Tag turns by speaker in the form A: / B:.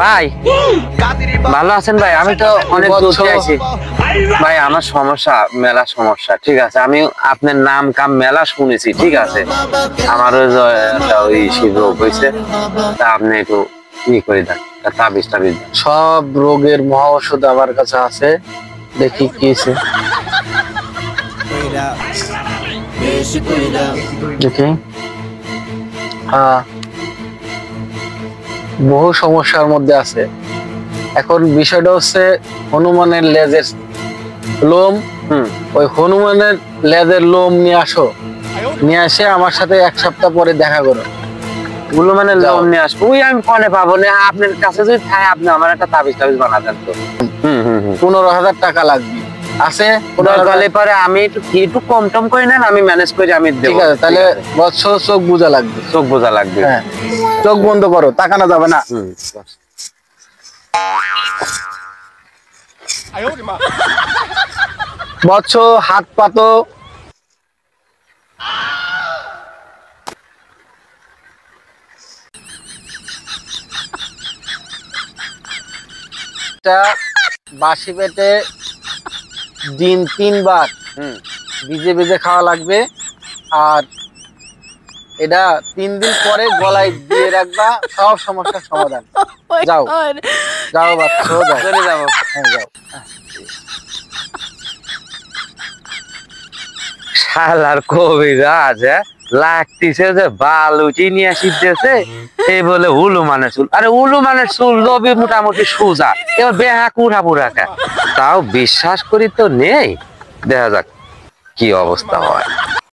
A: ভাই ভালো আছেন ভাই? আমি তো অনেক দূর থেকে আছি ভাই। আমার সমস্যা, মেলা সমস্যা। ঠিক আছে, আমি আপনার নাম কাম মেলা শুনেছি। ঠিক আছে, আমারও ওই শিব রোগ হয়েছে, তা আপনি একটু ই করে দেন, তাবিজ টাবিজ।
B: সব রোগের মহা ওষুধ আমার কাছে আছে, দেখি কি আছে। দেখি, হ্যাঁ, বহু সমস্যার মধ্যে আছে। এখন বিষয়টা হচ্ছে হনুমানের লেজের লোম। ওই হনুমানের লেজের লোম নিয়ে আসো, নিয়ে আসে আমার সাথে 1 সপ্তাহ পরে দেখা করো।
A: গুলো মানে লোম নিয়ে আসবো, ওই আমি ফোনে পাবো না। আপনার কাছে যদি থাকে আপনি আমার একটা তাবিজ টাবিজ বানাতেন তো।
B: 15,000 টাকা লাগবে। আছে
A: পরে আমি একটু কম টম করে নেন, আমি ম্যানেজ করে আমি দেবো।
B: ঠিক আছে, তাহলে বৎস চোখ বোঝা লাগবে।
A: চোখ বোঝা লাগবে,
B: হ্যাঁ, চোখ বন্ধ করো, তাকানো যাবে না। বৎস হাত পাতো। বাসি পেটে দিন 3 বার ভিজে ভিজে খাওয়া লাগবে। আর এটা 3 দিন পরে গলায় দিয়ে রাখবা, সব সমস্যার সমাধান। যাও যাও বাচ্চা, যাও,
A: চলে যাবো।
B: হ্যাঁ যাও।
A: শালার কবিরাজ লাগতেছে যে বালুচি নিয়ে আসিতেছে, এই বলে উলু মানে চুল। আরে উলু মানে চুল রবি মোটামুটি সোজা, এবার বেহা কুড়া পুরা তাও বিশ্বাস করি তো নেই। দেখা যাক কি অবস্থা হয়।